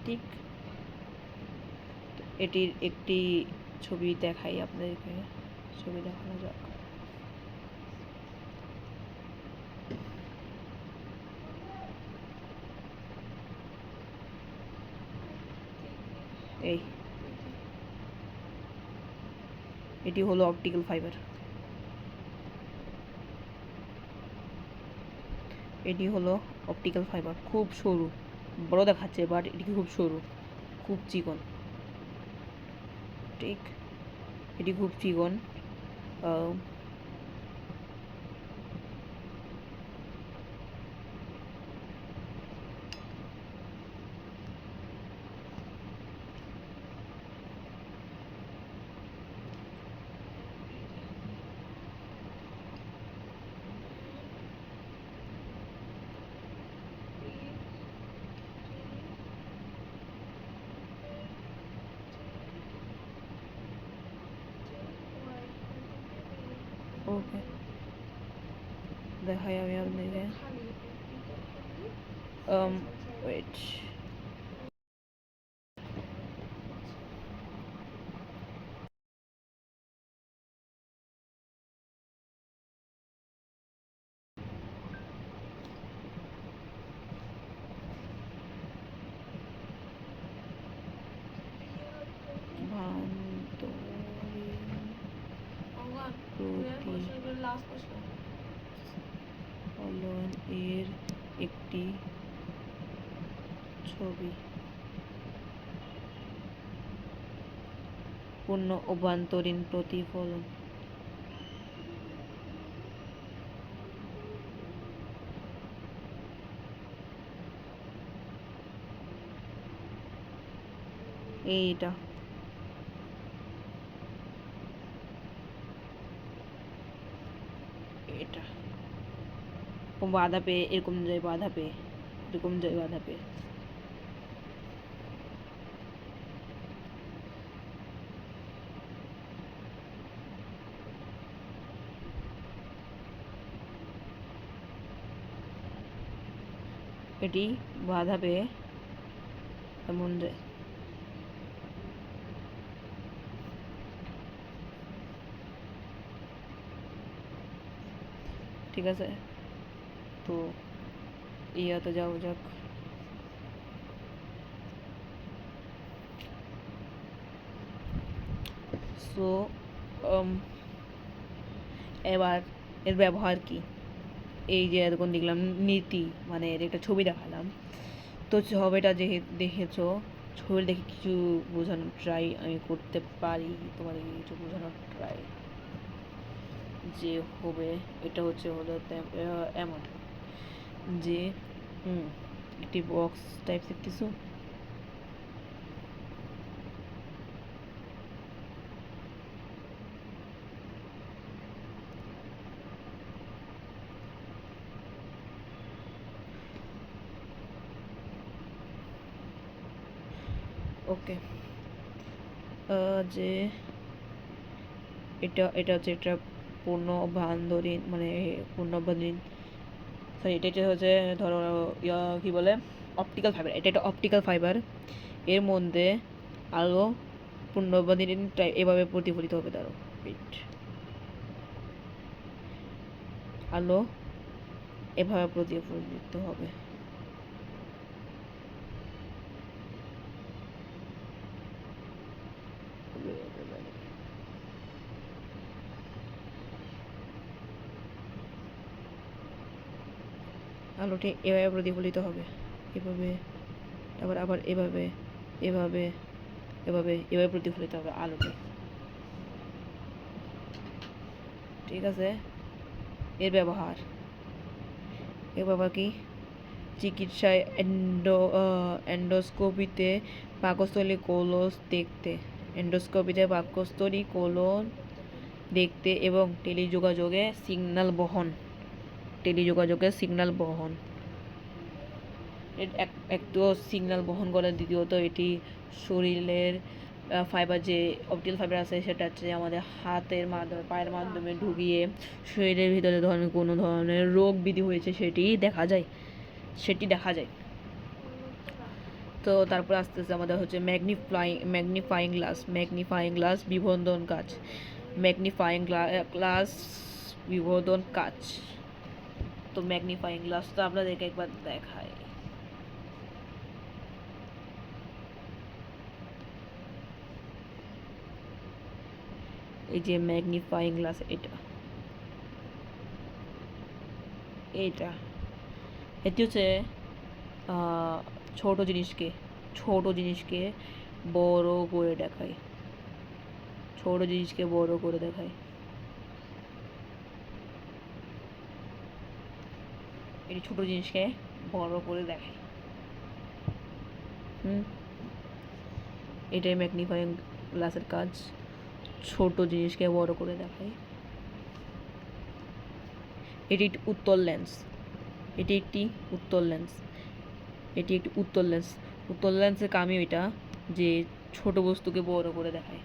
ঠিক। এটির একটি ছবি দেখাই আপনাদেরকে, ছবি দেখানো যাক। এটি হলো অপটিক্যাল ফাইবার। এটি হলো অপটিক্যাল ফাইবার। খুব সরু, বড় দেখাচ্ছে বাট এটি খুব সরু, খুব চিকন। ঠিক, এটি খুব চিকন। ওকে, দেখাই আমি আপনাকে। ওয়েট, ফলন এর একটি ছবি। পূর্ণ অভ্যন্তরীণ প্রতিফলন। এইটা এটা বাধা পেয়ে এরকম যায়, বাধা পেয়ে এরকম যায়, বাধা পেয়ে। এটি বাধা পেয়ে এমন যায়। ঠিক আছে, তো ইয়াতে যাও যাক। সো এবার এর ব্যবহার কি? এই যে এতক্ষণ দেখলাম নীতি, মানে এর একটা ছবি দেখালাম। তো ছবিটা যে দেখেছো, ছবি দেখে কিছু বোঝানোর ট্রাই আমি করতে পারি, তোমাদেরকে কিছু বোঝানোর ট্রাই যে হবে। এটা হচ্ছে হলো এমন যে একটি বক্স টাইপসের কিছু। ওকে, যে এটা এটা হচ্ছে একটা পূর্ণবান্ধরীণ মানে পূর্ণবান্ধীন সরি এটা হচ্ছে ধরো কি বলে অপটিক্যাল ফাইবার, এটা একটা অপটিক্যাল ফাইবার। এর মধ্যে আলো পূর্ণবান্ধীন এভাবে প্রতিফলিত হবে তারও আলো এভাবে প্রতিফলিত হবে। আলোটি এভাবে প্রতিফলিত হবে, এভাবে, তারপর আবার এভাবে এভাবে এভাবে এভাবে প্রতিফলিত হবে আলোটি, ঠিক আছে। এর ব্যবহার কি চিকিৎসায় এন্ডোস্কোপিতে পাকস্থলী কোলন দেখতে, এন্ডোস্কোপিতে পাকস্থলী কোলন দেখতে এবং টেলিযোগাযোগে সিগন্যাল বহন এক তো সিগন্যাল বহন করে, দ্বিতীয়ত এটি শরীরের ফাইবার যে অপটিক্যাল ফাইবার আছে সেটা হচ্ছে আমাদের হাতের মাধ্যমে পায়ের মাধ্যমে ঢুকিয়ে শরীরের ভিতরে ধরনের কোনো ধরনের রোগ বিধি হয়েছে সেটি দেখা যায়। তো তারপর আস্তে আস্তে আমাদের হচ্ছে ম্যাগনিফাইং গ্লাস বিবর্ধন কাজ, তো ম্যাগনিফাইং গ্লাসটা আপনাদেরকে একবার দেখাই। এই যে ম্যাগনিফাইং গ্লাস, এটি হচ্ছে ছোট জিনিসকে বড় করে দেখায়, এটি ছোট জিনিসকে বড় করে দেখায়। এটাই ম্যাগনিফাইং গ্লাসের কাজ, ছোট জিনিসকে বড় করে দেখায়। এটি একটি উত্তল লেন্স, উত্তল লেন্সের কামই এটা যে ছোট বস্তুকে বড় করে দেখায়,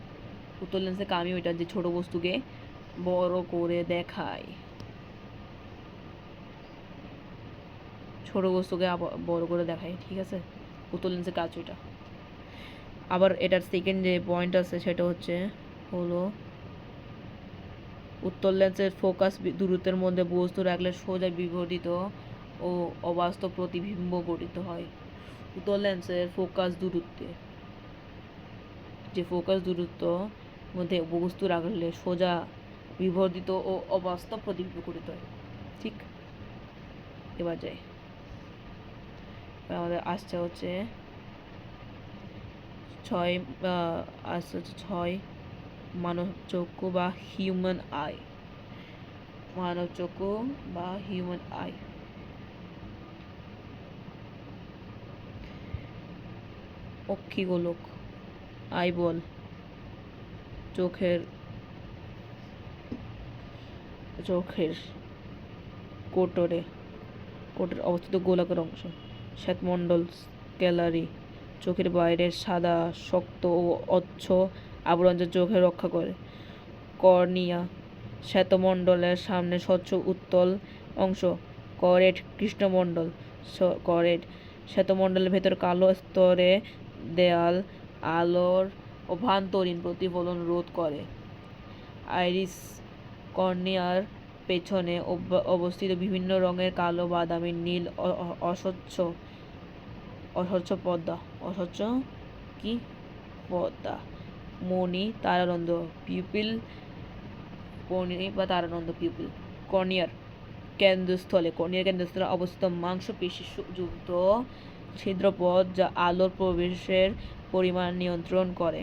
ঠিক আছে। উত্তল লেন্সের কাজ ওইটা। আবার এটার সেকেন্ড যে পয়েন্ট আছে সেটা হলো উত্তল লেন্সের ফোকাস দূরত্বের মধ্যে বস্তু রাখলে সোজা বিবর্ধিত ও অবাস্তব প্রতিবিম্ব গঠিত হয়। উত্তল লেন্সের ফোকাস দূরত্ব মধ্যে বস্তু রাখলে সোজা বিবর্ধিত ও অবাস্তব প্রতিবিম্ব গঠিত হয়, ঠিক। এবার যাই, আমাদের আসছে হচ্ছে 6 মানব চক্ষু বা হিউম্যান আই। অক্ষিগোলক, আইবল, চোখের কোটরে অবস্থিত গোলাকার অংশ। শ্বেতমণ্ডল, স্ক্লেরা, চোখের বাইরের সাদা শক্ত ও অচ্ছ আবরণ যা চোখে রক্ষা করে। কর্নিয়া, শ্বেতমণ্ডলের সামনে স্বচ্ছ উত্তল অংশ। করেট, কৃষ্ণমণ্ডল, শ্বেতমণ্ডলের ভেতর কালো স্তরে দেয়াল আলোর অভ্যন্তরীণ প্রতিফলন রোধ করে। আইরিস, কর্নিয়ার পেছনে অবস্থিত বিভিন্ন রঙের কালো, বাদামি, নীল অস্বচ্ছ পর্দা। মণি, তারারন্ধ্র, পিউপিল। কর্নিয়ার কেন্দ্রস্থলে অবস্থিত মাংসপেশীযুক্ত ছিদ্রপথ যা আলোর প্রবেশের পরিমাণ নিয়ন্ত্রণ করে।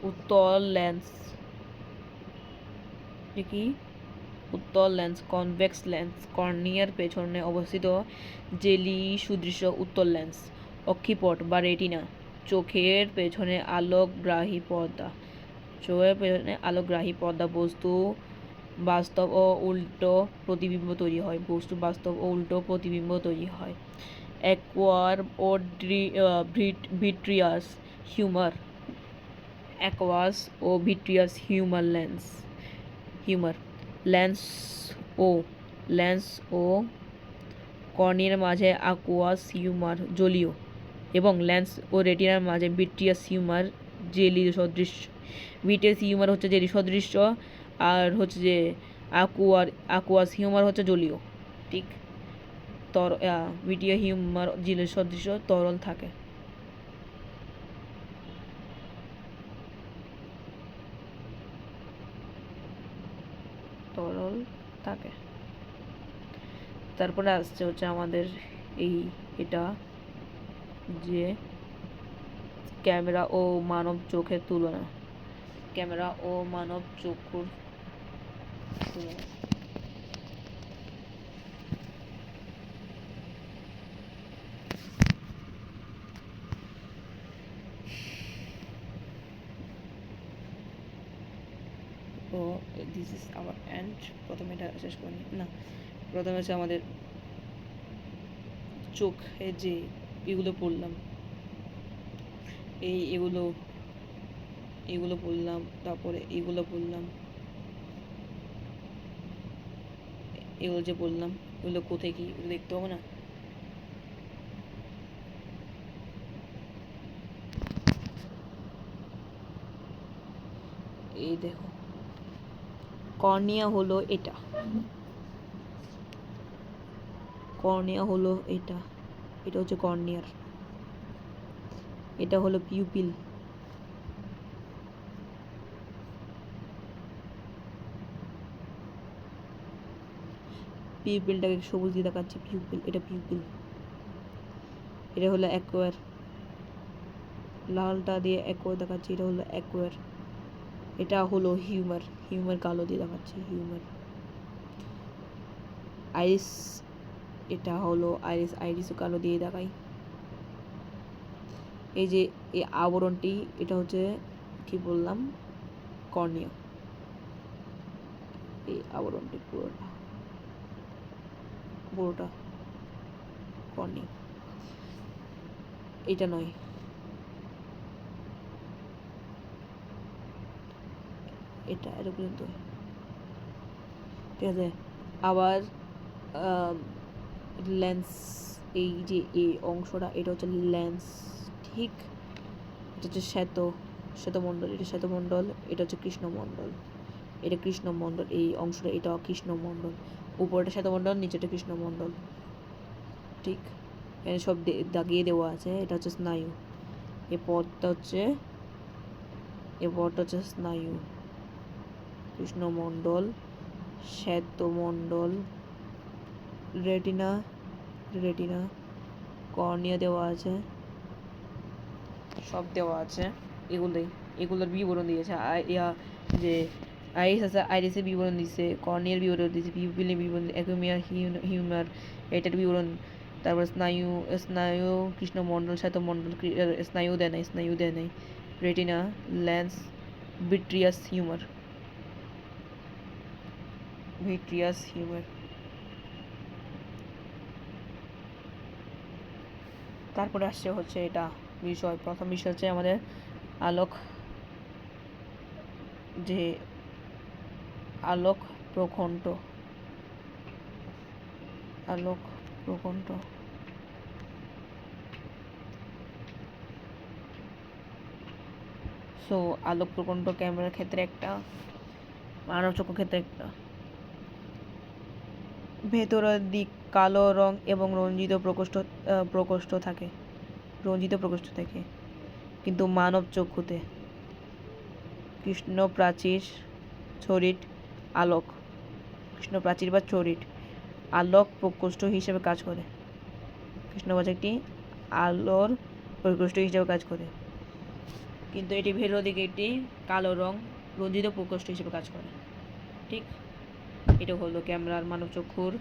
উত্তল লেন্স, কনভেক্স লেন্স। কর্নিয়ার পেছনে অবস্থিত জেলি সুদৃশ্য উত্তল লেন্স। অক্ষিপট বা রেটিনা, চোখের পেছনে আলোকগ্রাহী পর্দা বস্তু বাস্তব ও উল্টো প্রতিবিম্ব তৈরি হয়। অ্যাকুয়ার ও ভিট্রিয়াস, হিউমার, অ্যাকোয়াস ও ভিট্রিয়াস হিউমার, লেন্স ও লেন্স ও কর্নিয়ার মাঝে অ্যাকুয়াস হিউমার জলীয় এবং লেন্স ও রেটিনার মাঝে ভিট্রিয়াস হিউমার জেলি সদৃশ্য। ভিট্রিয়াস হিউমার হচ্ছে জেলি সদৃশ্য, আর হচ্ছে যে অ্যাকুয়াস হিউমার হচ্ছে জলীয়। ঠিক, ভিট্রিয়া হিউমার জেলি সদৃশ্য তরল থাকে। তরল থাকে। তারপরে আসছে হচ্ছে আমাদের এটা যে ক্যামেরা ও মানব চোখের তুলনা। ক্যামেরা ও মানব চক্ষুর তুলনা। ও দিস ইজ আওয়ার এন্ড। প্রথমে এটা শেষ করি না, প্রথমে হচ্ছে আমাদের চোখে যে এগুলো পড়লাম, এগুলো পড়লাম, তারপরে এগুলো পড়লাম, এগুলো যে বললাম এগুলো কোথায় কি এগুলো দেখতে হবে না? এই দেখো, কর্নিয়া হলো এটা, কর্নিয়া হলো এটা হচ্ছে কর্নিয়ার। এটা হলো পিউপিল, পিউপিলটাকে সবুজ দিয়ে দেখাচ্ছে, পিউপিল, এটা পিউপিল। এটা হলো অ্যাকোয়ার, লালটা দিয়ে অ্যাকোয়ার দেখাচ্ছে, এটা হলো অ্যাকোয়ার। এটা হলো হিউমার কালো দিয়ে দেখাচ্ছে, হিউমার। আইরিস, এটা হলো আইরিসও কালো দিয়ে দেখাই। এই যে এই আবরণটি, এটা হচ্ছে কি বললাম, কর্নিয়া। এই আবরণটি পুরোটা কর্নিয়া, এটা নয়, এটা এর পর্যন্ত, ঠিক আছে। আবার লেন্স, এই যে এই অংশটা, এটা হচ্ছে লেন্স, ঠিক। এটা হচ্ছে শ্বেতমণ্ডল, এটা শ্বেতমণ্ডল, এটা হচ্ছে কৃষ্ণমণ্ডল, এটা কৃষ্ণমণ্ডল, এই অংশটা এটা কৃষ্ণমণ্ডল, উপরটা শ্বেতমণ্ডল, নিচেটা কৃষ্ণমণ্ডল, ঠিক। এখানে সব দাগিয়ে দেওয়া আছে। এটা হচ্ছে স্নায়ু, এই পথটা হচ্ছে স্নায়ু, কৃষ্ণমণ্ডল, শ্বেতমণ্ডল, রেটিনা, কর্নিয়া দেওয়া আছে, সব দেওয়া আছে। এগুলোর বিবরণ দিয়েছে। যে আইরিস আছে, আইরিসের বিবরণ দিচ্ছে, কর্নিয়ার বিবরণ দিচ্ছে, পিউপিলের বিবরণ, অ্যাকুমিয়া হিউমার এটার বিবরণ, তারপর স্নায়ু কৃষ্ণমণ্ডল, শ্বেতমণ্ডল, স্নায়ু দেয় নাই, রেটিনা, লেন্স, ভিট্রিয়াস হিউমার। তারপরে আসছে হচ্ছে এটা বিষয়, প্রথম বিষয় হচ্ছে আমাদের আলোক, যে আলোক প্রকণ্ঠ। সো আলোক প্রকণ্ঠ ক্যামেরার ক্ষেত্রে একটা, মানব চক্ষুর ক্ষেত্রে একটা। ভেতরের দিক কালো রং এবং রঞ্জিত প্রকোষ্ঠ থাকে, কিন্তু মানব চক্ষুতে কৃষ্ণপ্রাচীর বা ছড়িট আলোক প্রকোষ্ঠ হিসেবে কাজ করে। কৃষ্ণপ্রাচীরটি আলোর প্রকোষ্ঠ হিসেবে কাজ করে, কিন্তু এটি ভেতর দিকে একটি কালো রং রঞ্জিত প্রকোষ্ঠ হিসেবে কাজ করে, ঠিক। এটা হলো ক্যামেরার মানব চক্ষুর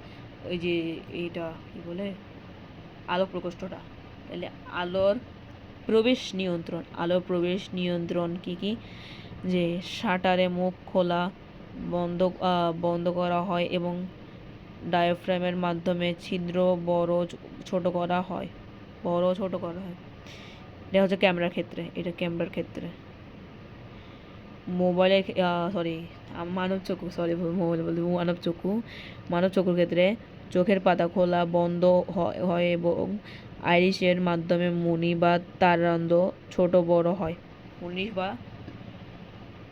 ওই যে এইটা কি বলে, আলোক প্রকোষ্ঠটা। তাহলে আলোর প্রবেশ নিয়ন্ত্রণ কি কি, যে শাটারে মুখ খোলা বন্ধ করা হয় এবং ডায়াফ্রামের মাধ্যমে ছিদ্র বড় ছোট করা হয়। এটা হচ্ছে ক্যামেরার ক্ষেত্রে, এটা ক্যামেরার ক্ষেত্রে। মোবাইলের সরি মানব চক্ষু, সরি মোবাইল বলতে মানব চক্ষুর ক্ষেত্রে চোখের পাতা খোলা বন্ধ হয় এবং আইরিসের মাধ্যমে মণি বা তারারন্ধ্র ছোট বড় হয়। মণি বা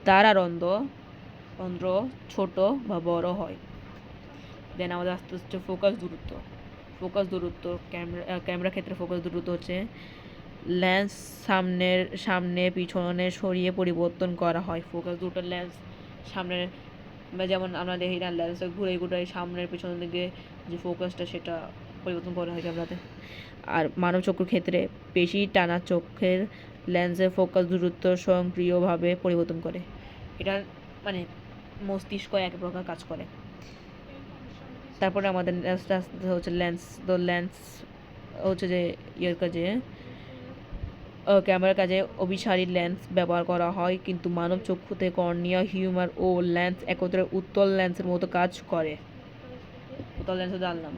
তারারন্ধ্র ছোট বা বড় হয়। দেন আমাদের আস্তে আস্তে ফোকাস দূরত্ব ক্যামেরার ক্ষেত্রে ফোকাস দূরত্ব হচ্ছে লেন্স সামনে পিছনে সরিয়ে পরিবর্তন করা হয়। ফোকাস দুটো লেন্স সামনের যেমন আমরা দেখি না লেন্স ঘুরে সামনের পিছনের দিকে যে ফোকাসটা সেটা পরিবর্তন করা হয় ক্যামেরাতে। আর মানব চক্ষুর ক্ষেত্রে পেশি টানা চোখের লেন্সের ফোকাস দূরত্ব স্বয়ংক্রিয়ভাবে পরিবর্তন করে। এটা মানে মস্তিষ্ক এক প্রকার কাজ করে। তারপরে আমাদের হচ্ছে লেন্স হচ্ছে যে ইয়ের কাজে ক্যামেরার কাজে অভিসারী লেন্স ব্যবহার করা হয়, কিন্তু মানব চক্ষুতে কর্নিয়া হিউমার ও লেন্স একত্রে উত্তল লেন্সের মতো কাজ করে। উত্তল লেন্স জানলাম।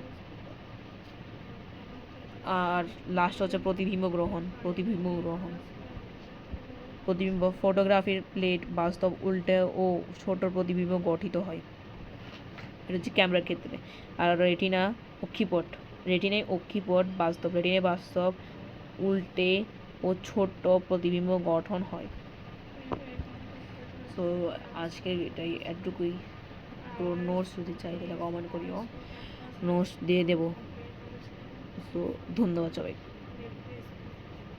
আর লাস্ট হচ্ছে প্রতিবিম্ব গ্রহণ। ফটোগ্রাফির প্লেট বাস্তব উল্টে ও ছোট প্রতিবিম্ব গঠিত হয়। এটা হচ্ছে ক্যামেরার ক্ষেত্রে। আর রেটিনায় অক্ষিপট বাস্তব উল্টে ও ছোট প্রতিবিম্ব গঠন হয়। সো আজকের এটাই এতটুকুই। তো নোটস যদি চাই তাহলে কমেন্ট করিও, নোটস দিয়ে দেবো। তো ধন্যবাদ সবাই।